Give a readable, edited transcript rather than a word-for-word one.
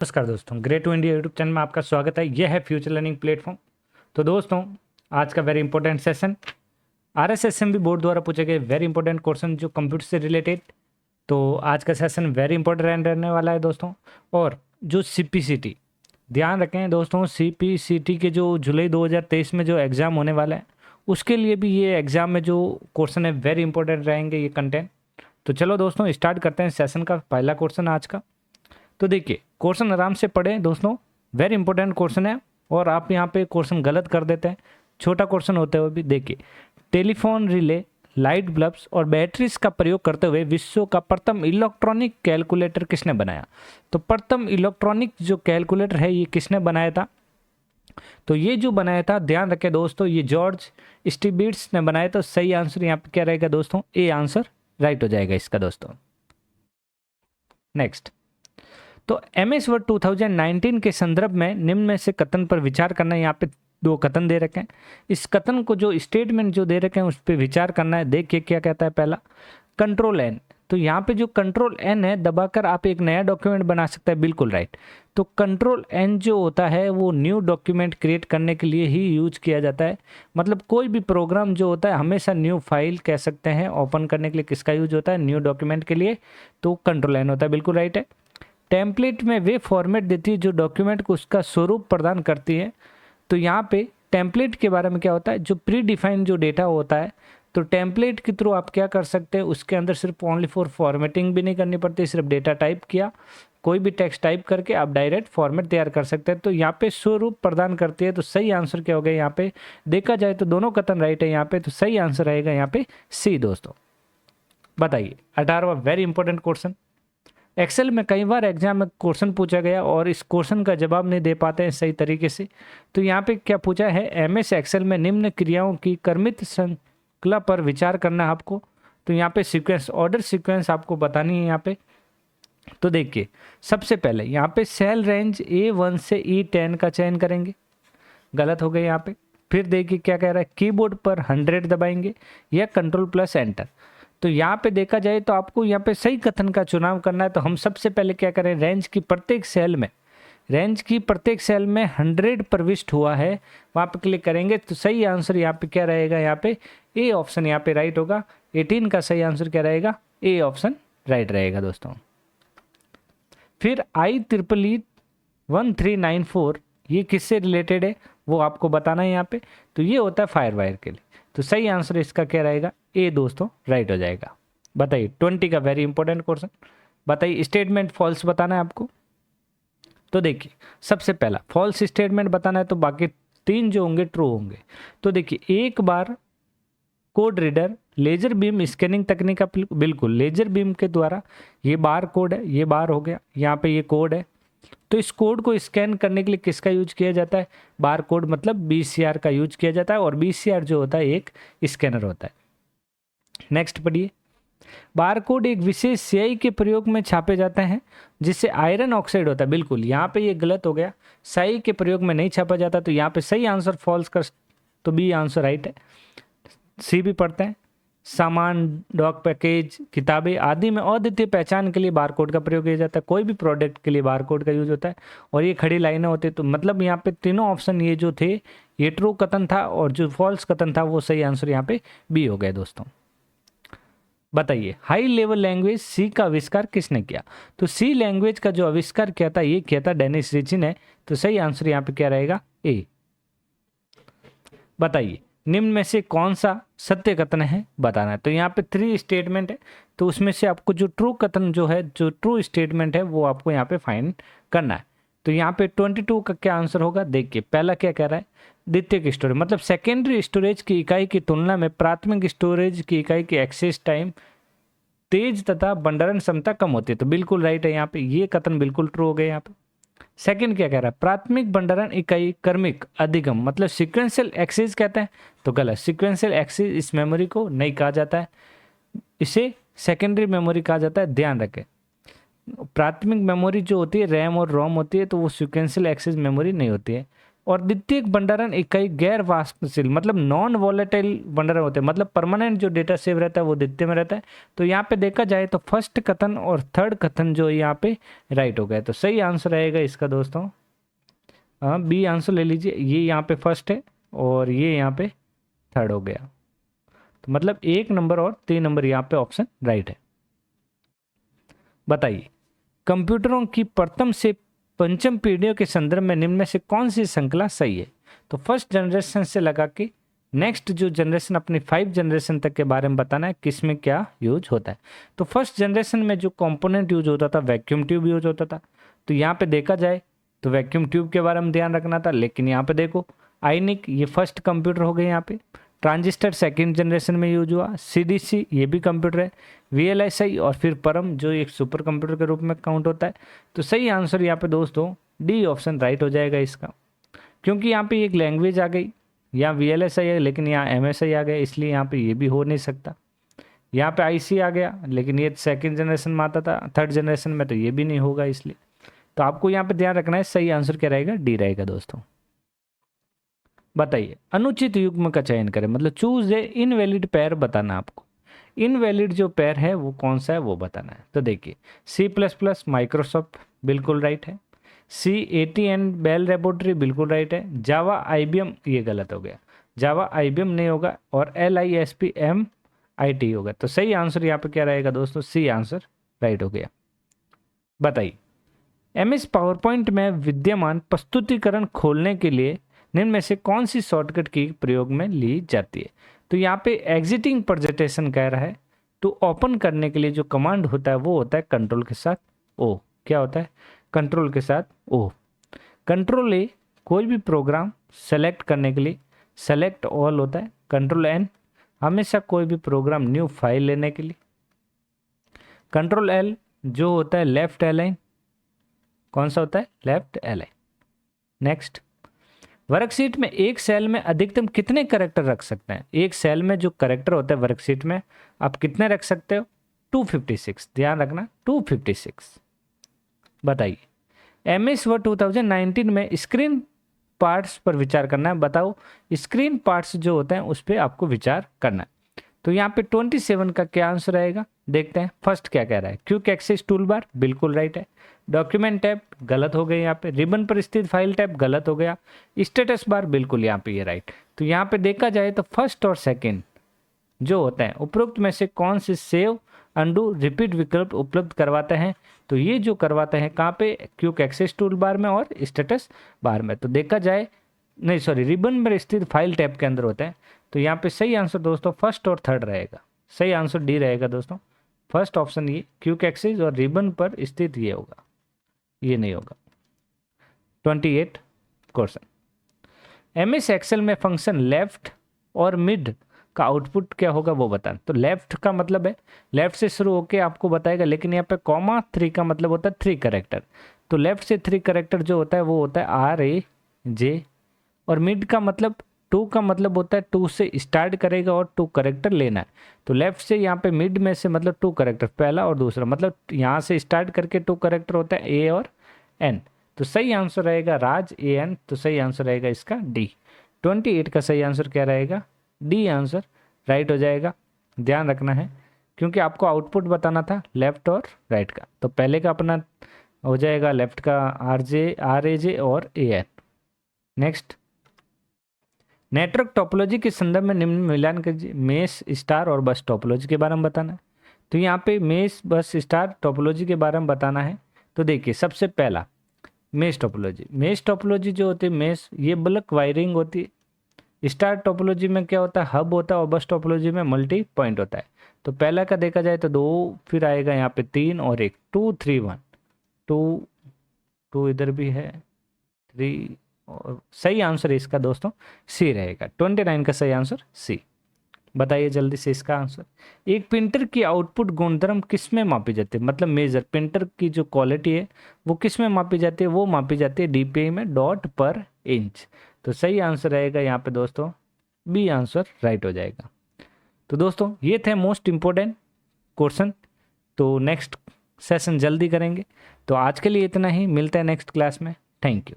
नमस्कार दोस्तों, great to India YouTube channel में आपका स्वागत है। यह है फ्यूचर लर्निंग प्लेटफॉर्म। तो दोस्तों, आज का very important session RSSMB board द्वारा पूछे गए वेरी इंपॉर्टेंट क्वेश्चन जो कंप्यूटर से रिलेटेड। तो आज का सेशन वेरी इंपॉर्टेंट रहने वाला है दोस्तों। और जो CPCT, ध्यान रखें दोस्तों, CPCT के जो जुलाई 2023 में जो एग्ज़ाम होने वाला है उसके लिए भी ये एग्ज़ाम में जो क्वेश्चन है वेरी इंपॉर्टेंट रहेंगे ये कंटेंट। तो चलो दोस्तों स्टार्ट करते हैं सेशन का पहला क्वेश्चन आज का। तो देखिए क्वेश्चन आराम से पढ़ें दोस्तों, वेरी इंपॉर्टेंट क्वेश्चन है। और आप यहाँ पे क्वेश्चन गलत कर देते हैं, छोटा क्वेश्चन होते हुए भी। देखिए, टेलीफोन रिले, लाइट बल्ब्स और बैटरीज का प्रयोग करते हुए विश्व का प्रथम इलेक्ट्रॉनिक कैलकुलेटर किसने बनाया? तो प्रथम इलेक्ट्रॉनिक जो कैलकुलेटर है ये किसने बनाया था? तो ये जो बनाया था, ध्यान रखें दोस्तों, ये जॉर्ज स्टिबिट्स ने बनाया। तो सही आंसर यहाँ पे क्या रहेगा दोस्तों? ए आंसर राइट हो जाएगा इसका दोस्तों। नेक्स्ट, तो MS वर्ड 2019 के संदर्भ में निम्न में से कथन पर विचार करना है। यहाँ पे दो कथन दे रखे हैं, इस कथन को जो स्टेटमेंट जो दे रखे हैं उस पर विचार करना है। देखिए क्या कहता है। पहला, कंट्रोल N। तो यहाँ पे जो कंट्रोल N है दबाकर आप एक नया डॉक्यूमेंट बना सकते हैं, बिल्कुल राइट। तो कंट्रोल N जो होता है वो न्यू डॉक्यूमेंट क्रिएट करने के लिए ही यूज किया जाता है। मतलब कोई भी प्रोग्राम जो होता है हमेशा न्यू फाइल कह सकते हैं ओपन करने के लिए किसका यूज होता है? न्यू डॉक्यूमेंट के लिए। तो कंट्रोल N होता है, बिल्कुल राइट है। टेम्पलेट में वे फॉर्मेट देती है जो डॉक्यूमेंट को उसका स्वरूप प्रदान करती है। तो यहाँ पे टेम्पलेट के बारे में क्या होता है? जो प्री डिफाइंड जो डेटा होता है, तो टेम्पलेट के थ्रू आप क्या कर सकते हैं, उसके अंदर सिर्फ ओनली फॉर फॉर्मेटिंग भी नहीं करनी पड़ती, सिर्फ डेटा टाइप किया, कोई भी टेक्स्ट टाइप करके आप डायरेक्ट फॉर्मेट तैयार कर सकते हैं। तो यहाँ पे स्वरूप प्रदान करती है। तो सही आंसर क्या हो गया? यहाँ पे देखा जाए तो दोनों कथन राइट है यहाँ पे। तो सही आंसर रहेगा यहाँ पे सी दोस्तों। बताइए 18वां वेरी इंपॉर्टेंट क्वेश्चन। एक्सेल में कई बार एग्जाम में क्वेश्चन पूछा गया और इस क्वेश्चन का जवाब नहीं दे पाते हैं सही तरीके से। तो यहाँ पे क्या पूछा है? MS एक्सेल में निम्न क्रियाओं की क्रमित श्रृंखला पर विचार करना है आपको। तो यहाँ पे सीक्वेंस, ऑर्डर सीक्वेंस आपको बतानी है यहाँ पे। तो देखिए, सबसे पहले यहाँ पे सेल रेंज A1 से E10 का चयन करेंगे, गलत हो गए यहाँ पे। फिर देखिए क्या कह रहा है, कीबोर्ड पर 100 दबाएंगे या कंट्रोल+Enter। तो यहाँ पे देखा जाए तो आपको यहाँ पे सही कथन का चुनाव करना है। तो हम सबसे पहले क्या करें, रेंज की प्रत्येक सेल में 100 प्रविष्ट हुआ है, वहाँ पे क्लिक करेंगे। तो सही आंसर यहाँ पे क्या रहेगा? यहाँ पे ए ऑप्शन यहाँ पे राइट होगा। 18 का सही आंसर क्या रहेगा? ए ऑप्शन राइट रहेगा दोस्तों। फिर IEEE 1394 ये किससे रिलेटेड है वो आपको बताना है यहाँ पे। तो ये होता है फायरवायर के लिए। तो सही आंसर इसका क्या रहेगा? ए दोस्तों राइट हो जाएगा। बताइए 20 का वेरी इंपॉर्टेंट क्वेश्चन। बताइए स्टेटमेंट फॉल्स बताना है आपको। तो देखिए, सबसे पहला फॉल्स स्टेटमेंट बताना है, तो बाकी 3 जो होंगे ट्रू होंगे। तो देखिए, एक बार code reader laser beam scanning तकनीक का, बिल्कुल लेजर बीम के द्वारा, ये बार कोड है, ये बार हो गया, यहाँ पे ये कोड है। तो इस कोड को स्कैन करने के लिए किसका यूज किया जाता है? बार कोड मतलब BCR का यूज किया जाता है। और BCR जो होता है एक स्कैनर होता है। नेक्स्ट पढ़िए, बारकोड एक विशेष स्याही के प्रयोग में छापे जाते हैं जिससे आयरन ऑक्साइड होता है। बिल्कुल यहाँ पे ये गलत हो गया, स्याही के प्रयोग में नहीं छापा जाता। तो यहाँ पे सही आंसर फॉल्स कर, तो बी आंसर राइट है। सी भी पढ़ते हैं, सामान, डॉक पैकेज, किताबें आदि में अद्वितीय पहचान के लिए बारकोड का प्रयोग किया जाता है। कोई भी प्रोडक्ट के लिए बारकोड का यूज होता है। और ये खड़ी लाइनें होती है। तो मतलब यहाँ पे तीनों ऑप्शन ये जो थे ये ट्रू कथन था, और जो फॉल्स कथन था वो सही आंसर यहाँ पे बी हो गया दोस्तों। बताइए हाई लेवल लैंग्वेज सी का आविष्कार किसने किया? तो सी लैंग्वेज का जो आविष्कार किया था ये किया था डेनिस रिची ने। तो सही आंसर यहाँ पे क्या रहेगा? ए। बताइए निम्न में से कौन सा सत्य कथन है बताना है। तो यहाँ पे 3 स्टेटमेंट है, तो उसमें से आपको जो ट्रू कथन जो है, जो ट्रू स्टेटमेंट है वो आपको यहाँ पे फाइंड करना है। तो यहाँ पे 22 का क्या आंसर होगा? देखिए पहला क्या कह रहा है, द्वितीयक स्टोरेज मतलब सेकेंडरी स्टोरेज की इकाई की तुलना में प्राथमिक स्टोरेज की इकाई की एक्सेस टाइम तेज तथा भंडारण क्षमता कम होती है। तो बिल्कुल राइट है यहाँ पे, ये कथन बिल्कुल ट्रू हो गया यहाँ पे। सेकंड क्या कह रहा है, प्राथमिक भंडारण इकाई क्रमिक अधिगम मतलब सीक्वेंशियल एक्सेस कहते हैं। तो गलत, सीक्वेंशियल एक्सेस इस मेमोरी को नहीं कहा जाता है, इसे सेकेंडरी मेमोरी कहा जाता है। ध्यान रखें, प्राथमिक मेमोरी जो होती है रैम और रोम होती है, तो वो सीक्वेंशियल एक्सेस मेमोरी नहीं होती है। और द्वितीयक भंडारण इकाई गैर वाष्पशील मतलब नॉन वॉलेटाइल भंडारण होते हैं, मतलब परमानेंट जो डेटा सेव रहता है वो द्वितीय में रहता है। तो यहाँ पे देखा जाए तो फर्स्ट कथन और थर्ड कथन जो यहाँ पे राइट हो गया। तो सही आंसर रहेगा इसका दोस्तों बी आंसर ले लीजिए। ये यहाँ पे फर्स्ट है और ये यहाँ पे थर्ड हो गया। तो मतलब 1 नंबर और 3 नंबर यहाँ पे ऑप्शन राइट है। बताइए कंप्यूटरों की प्रथम से पंचम पीढ़ियों के संदर्भ में निम्न में से कौन सी श्रृंखला सही है। तो फर्स्ट जनरेशन से लगा के नेक्स्ट जो जनरेशन अपनी 5 जनरेशन तक के बारे में बताना है किस में क्या यूज होता है। तो फर्स्ट जनरेशन में जो कंपोनेंट यूज होता था वैक्यूम ट्यूब यूज होता था। तो यहाँ पे देखा जाए तो वैक्यूम ट्यूब के बारे में ध्यान रखना था, लेकिन यहाँ पे देखो आइनिक ये फर्स्ट कंप्यूटर हो गए। यहाँ पे ट्रांजिस्टर सेकेंड जनरेशन में यूज हुआ। सीडीसी ये भी कंप्यूटर है। वीएलएसआई और फिर परम जो एक सुपर कंप्यूटर के रूप में काउंट होता है। तो सही आंसर यहाँ पे दोस्तों डी ऑप्शन राइट हो जाएगा इसका, क्योंकि यहाँ पे एक लैंग्वेज आ गई, यहाँ वीएलएसआई है लेकिन यहाँ एमएसआई आ गया, इसलिए यहाँ पे ये भी हो नहीं सकता। यहाँ पे आईसी आ गया लेकिन ये सेकेंड जनरेशन में आता था, थर्ड जनरेशन में तो ये भी नहीं होगा। इसलिए तो आपको यहाँ पे ध्यान रखना है, सही आंसर क्या रहेगा, डी रहेगा दोस्तों। बताइए अनुचित युग्म का चयन करें, मतलब चूज ए इनवैलिड पेयर बताना आपको। इनवैलिड जो पेयर है वो कौन सा है वो बताना है। तो देखिए C++ माइक्रोसॉफ्ट बिल्कुल राइट है। C80 एंड बेल लेबोरेटरी बिल्कुल राइट है। जावा IBM ये गलत हो गया, जावा IBM नहीं होगा, और LISP MIT होगा। तो सही आंसर यहाँ पे क्या रहेगा दोस्तों, सी आंसर राइट हो गया। बताइए MS पावरपॉइंट में विद्यमान प्रस्तुतिकरण खोलने के लिए निम्न में से कौन सी शॉर्टकट की प्रयोग में ली जाती है। तो यहाँ पे एग्जिटिंग प्रेजेंटेशन कह रहा है, तो ओपन करने के लिए जो कमांड होता है वो होता है कंट्रोल के साथ ओ। क्या होता है, कंट्रोल के साथ ओ। कंट्रोल ए कोई भी प्रोग्राम सेलेक्ट करने के लिए सेलेक्ट ऑल होता है। कंट्रोल N हमेशा कोई भी प्रोग्राम न्यू फाइल लेने के लिए। कंट्रोल L जो होता है लेफ्ट अलाइन, कौन सा होता है, लेफ्ट अलाइन। नेक्स्ट, वर्कशीट में एक सेल में अधिकतम कितने कैरेक्टर रख सकते हैं। एक सेल में जो कैरेक्टर होता है वर्कशीट में आप कितने रख सकते हो, 256। ध्यान रखना 256। बताइए MS वर्ड 2019 में स्क्रीन पार्ट्स पर विचार करना है। बताओ स्क्रीन पार्ट्स जो होते हैं उस पर आपको विचार करना है। तो यहाँ पे 27 का क्या आंसर रहेगा, देखते हैं। फर्स्ट क्या कह रहा है, क्विक एक्सेस टूल बार बिल्कुल राइट है। डॉक्यूमेंट टैब गलत हो गई, यहाँ पे रिबन पर स्थित फाइल टैब गलत हो गया। स्टेटस बार बिल्कुल यहाँ पे ये राइट। तो यहाँ पे देखा जाए तो फर्स्ट और सेकंड जो होता है उपरोक्त में से कौन से सेव अंडू रिपीट विकल्प उपलब्ध करवाते हैं। तो ये जो करवाते हैं कहाँ पे, क्विक एक्सेस टूल बार में और स्टेटस बार में। तो देखा जाए नहीं सॉरी रिबन पर स्थित फाइल टैब के अंदर होता है। तो यहाँ पे सही आंसर दोस्तों फर्स्ट और थर्ड रहेगा। सही आंसर डी रहेगा दोस्तों, फर्स्ट ऑप्शन ये क्विक एक्सेस और रिबन पर स्थित ये होगा, ये नहीं होगा। 28 क्वेश्चन, MS एक्सेल में फंक्शन लेफ्ट और मिड का आउटपुट क्या होगा वो बताएं। तो लेफ्ट का मतलब है लेफ्ट से शुरू होके आपको बताएगा, लेकिन यहाँ पे कॉमा 3 का मतलब होता है 3 कैरेक्टर। तो लेफ्ट से 3 कैरेक्टर जो होता है वो होता है RAJ, और मिड का मतलब 2 का मतलब होता है 2 से स्टार्ट करेगा और 2 कैरेक्टर लेना है। तो लेफ्ट से यहाँ पे मिड में से मतलब 2 कैरेक्टर, पहला और दूसरा, मतलब यहाँ से स्टार्ट करके 2 कैरेक्टर होता है A और N। तो सही आंसर रहेगा राज AN। तो सही आंसर रहेगा इसका D। 28 का सही आंसर क्या रहेगा, D आंसर राइट हो जाएगा। ध्यान रखना है क्योंकि आपको आउटपुट बताना था लेफ्ट और राइट का। तो पहले का अपना हो जाएगा लेफ्ट का RAJ और AN। नेक्स्ट, नेटवर्क टोपोलॉजी के संदर्भ में निम्न मिलान कीजिए। मेश स्टार और बस टोपोलॉजी के बारे में बताना है। तो यहाँ पे मेश बस स्टार टोपोलॉजी के बारे में बताना है। तो देखिए सबसे पहला मेश टोपोलॉजी। मेश टोपोलॉजी जो होती है मेश, ये बल्क वायरिंग होती है। स्टार टोपोलॉजी में क्या होता है, हब होता है, और बस टोपोलॉजी में मल्टी पॉइंट होता है। तो पहला का देखा जाए तो 2, फिर आएगा यहाँ पे 3 और 1, 2 3 1, 2 इधर भी है, 3, और सही आंसर इसका दोस्तों सी रहेगा। 29 का सही आंसर सी। बताइए जल्दी से इसका आंसर। एक प्रिंटर की आउटपुट गुणधर्म किस में मापी जाती है, मतलब मेजर प्रिंटर की जो क्वालिटी है वो किस में मापी जाती है, वो मापी जाती है DPI में, डॉट पर इंच। तो सही आंसर रहेगा यहाँ पे दोस्तों बी आंसर राइट हो जाएगा। तो दोस्तों ये थे मोस्ट इम्पोर्टेंट क्वेश्चन। तो नेक्स्ट सेशन जल्दी करेंगे। तो आज के लिए इतना ही, मिलते हैं नेक्स्ट क्लास में। Thank you.